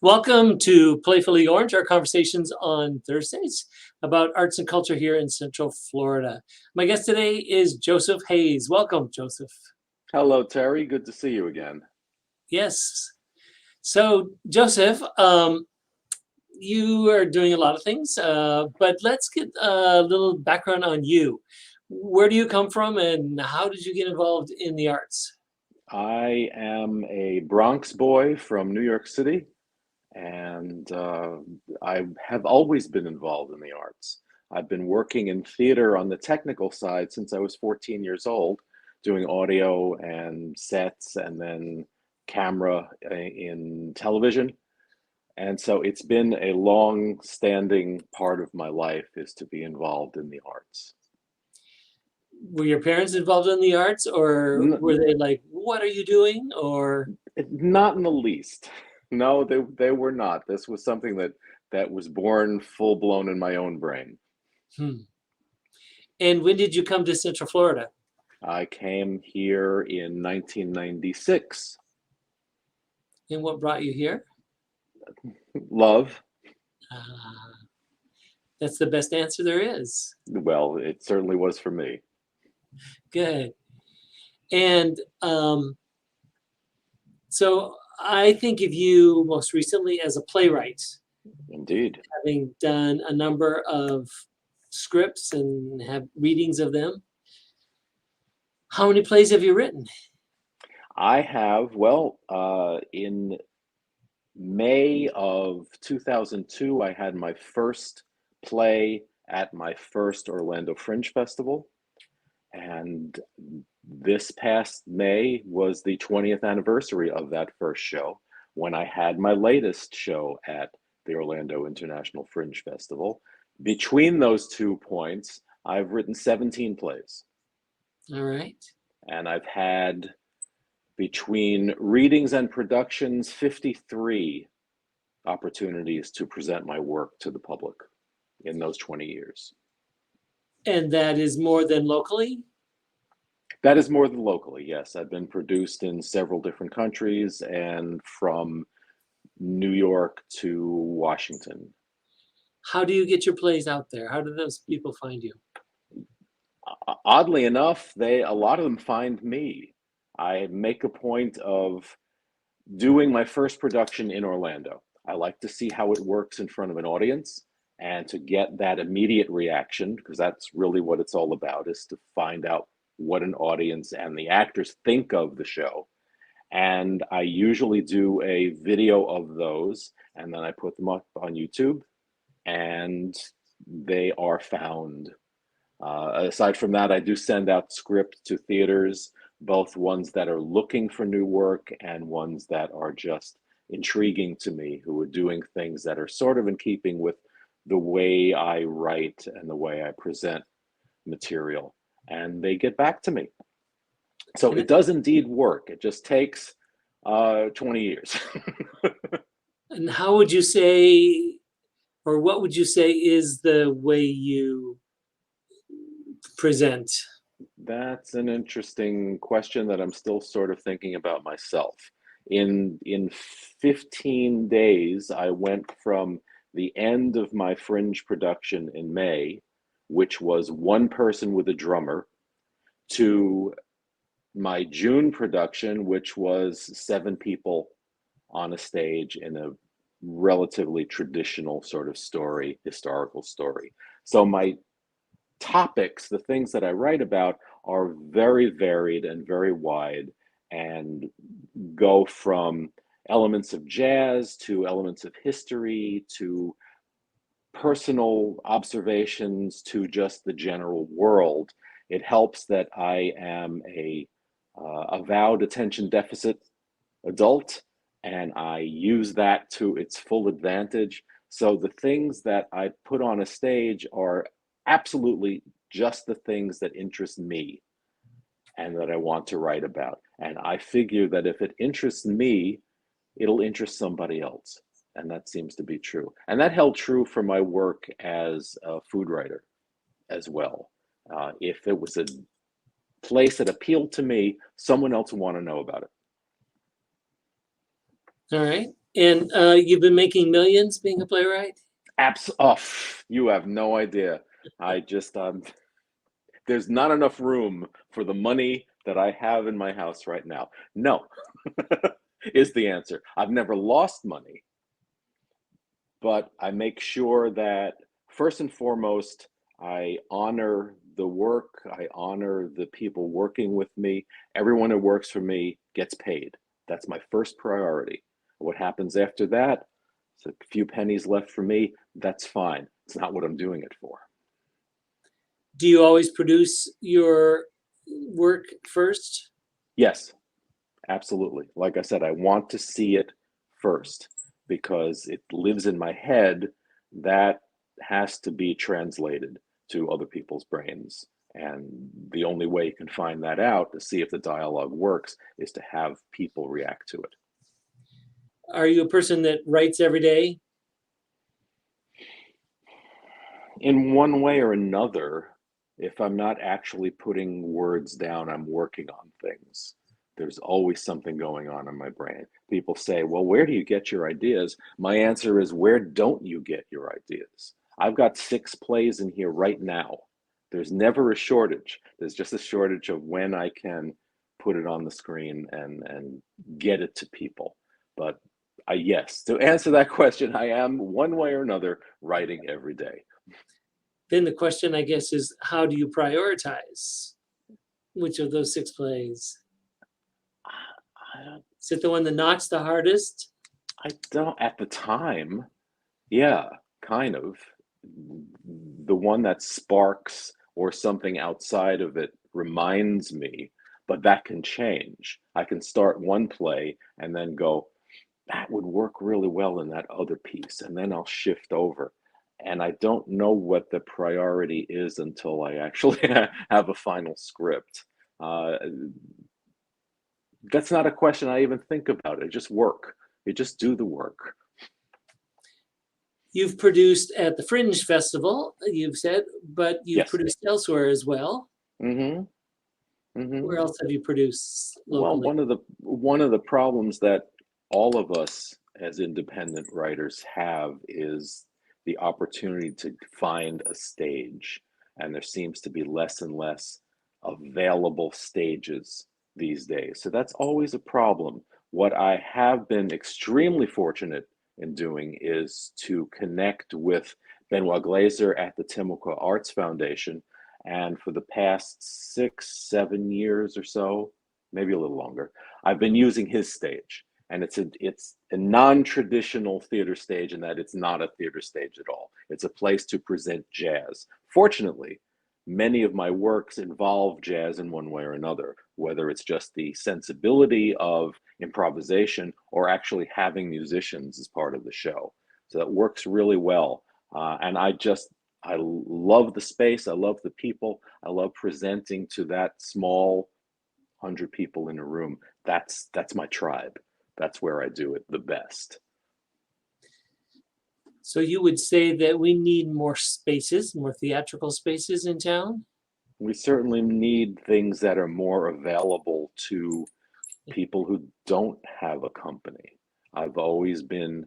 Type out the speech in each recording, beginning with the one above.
Welcome to Playfully Orange, our conversations on Thursdays about arts and culture here in Central Florida. My guest today is Joseph Hayes. Welcome, Joseph. Hello, Terry. Good to see you again. Yes. So, Joseph, you are doing a lot of things, but let's get a little background on you. Where do you come from and how did you get involved in the arts? I am a Bronx boy from New York City, and I have always been involved in the arts. I've been working in theater on the technical side since I was 14 years old, doing audio and sets and then camera in television. And so it's been a long-standing part of my life is to be involved in the arts. Were your parents involved in the arts, or were N- they like, what are you doing? Or Not in the least. No, they were not. This was something that was born full blown in my own brain. hmm. And when did you come to Central Florida? I came here in 1996. And what brought you here? Love, Uh, that's the best answer there is. well, it certainly was for me. Good. And so I think of you most recently as a playwright, Indeed. having done a number of scripts and have readings of them. How many plays have you written? I have, well, in May of 2002, I had my first play at my first Orlando Fringe Festival. And this past May was the 20th anniversary of that first show when I had my latest show at the Orlando International Fringe Festival. Between those 2 points, I've written 17 plays, All right. and I've had between readings and productions 53 opportunities to present my work to the public in those 20 years. And that is more than locally? That is more than locally, yes. I've been produced in several different countries and from New York to Washington. How do you get your plays out there? How do those people find you? Oddly enough, a lot of them find me. I make a point of doing my first production in Orlando. I like to see how it works in front of an audience and to get that immediate reaction, because that's really what it's all about, is to find out what an audience and the actors think of the show. And I usually do a video of those and then I put them up on YouTube and they are found. Aside from that, I do send out scripts to theaters, both ones that are looking for new work and ones that are just intriguing to me, who are doing things that are sort of in keeping with the way I write and the way I present material. And they get back to me. So And, it does indeed work. It just takes 20 years. and how would you say, or what would you say is the way you present? That's an interesting question that I'm still sort of thinking about myself. In 15 days, I went from the end of my Fringe production in May, which was one person with a drummer, to my June production, which was seven people on a stage in a relatively traditional sort of story, historical story. So my topics, the things that I write about, are very varied and very wide and go from elements of jazz to elements of history to personal observations to just the general world. It helps that I am a avowed attention deficit adult, and I use that to its full advantage. So the things that I put on a stage are absolutely just the things that interest me and that I want to write about. And I figure that if it interests me, it'll interest somebody else. And that seems to be true. And that held true for my work as a food writer as well. If it was a place that appealed to me, someone else would want to know about it. All right. And you've been making millions being a playwright? Oh, you have no idea. I just there's not enough room for the money that I have in my house right now. No, is the answer. I've never lost money, but I make sure that first and foremost, I honor the work, I honor the people working with me. Everyone who works for me gets paid. That's my first priority. What happens after that? It's a few pennies left for me. That's fine. It's not what I'm doing it for. Do you always produce your work first? Yes, absolutely. Like I said, I want to see it first because it lives in my head. That has to be translated to other people's brains. And the only way you can find that out to see if the dialogue works is to have people react to it. Are you a person that writes every day? In one way or another, if I'm not actually putting words down, I'm working on things. There's always something going on in my brain. People say, well, where do you get your ideas? My answer is, where don't you get your ideas? I've got 6 plays in here right now. There's never a shortage. There's just a shortage of when I can put it on the screen and get it to people. But yes, to answer that question, I am one way or another writing every day. Then the question, I guess, is how do you prioritize which of those 6 plays? I Is it the one that knocks the hardest? I don't at the time. Yeah, kind of. The one that sparks or something outside of it reminds me, but that can change. I can start one play and then go, that would work really well in that other piece, and then I'll shift over. And I don't know what the priority is until I actually have a final script. Uh, that's not a question I even think about. It just work. You just do the work. You've produced at the Fringe Festival, you've said, but you've Yes. produced elsewhere as well. Mm-hmm. Mm-hmm. Where else have you produced Well, locally? one of the problems that all of us as independent writers have is the opportunity to find a stage, and there seems to be less and less available stages these days. So that's always a problem. What I have been extremely fortunate in doing is to connect with Benoit Glazer at the Timucua Arts Foundation, and for the past 6, 7 years or so, maybe a little longer, I've been using his stage. And it's a non-traditional theater stage in that it's not a theater stage at all. It's a place to present jazz. Fortunately, many of my works involve jazz in one way or another, whether it's just the sensibility of improvisation or actually having musicians as part of the show. So that works really well. And I love the space. I love the people. I love presenting to that small 100 people in a room. That's my tribe. That's where I do it the best. So you would say that we need more spaces, more theatrical spaces in town? We certainly need things that are more available to people who don't have a company. I've always been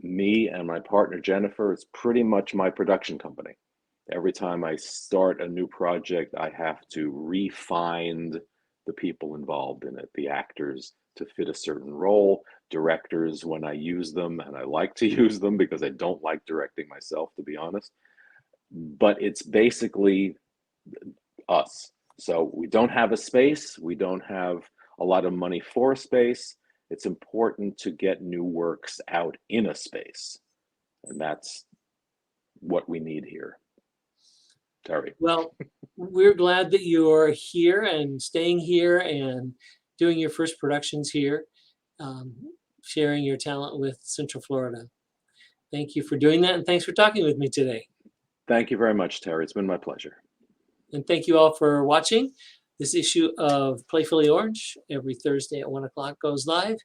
me and my partner Jennifer. It's pretty much my production company. Every time I start a new project, I have to refine the people involved in it, the actors to fit a certain role, directors when I use them, and I like to use them because I don't like directing myself, to be honest. But it's basically us. So we don't have a space, we don't have a lot of money for a space. It's important to get new works out in a space, and that's what we need here. Terry. Well, we're glad that you're here and staying here and doing your first productions here, um, sharing your talent with Central Florida. Thank you for doing that, and thanks for talking with me today. Thank you very much, Terry. It's been my pleasure. And thank you all for watching. This issue of Playfully Orange every Thursday at 1 o'clock goes live.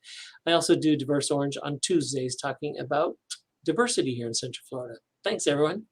I also do Diverse Orange on Tuesdays, talking about diversity here in Central Florida. Thanks, everyone.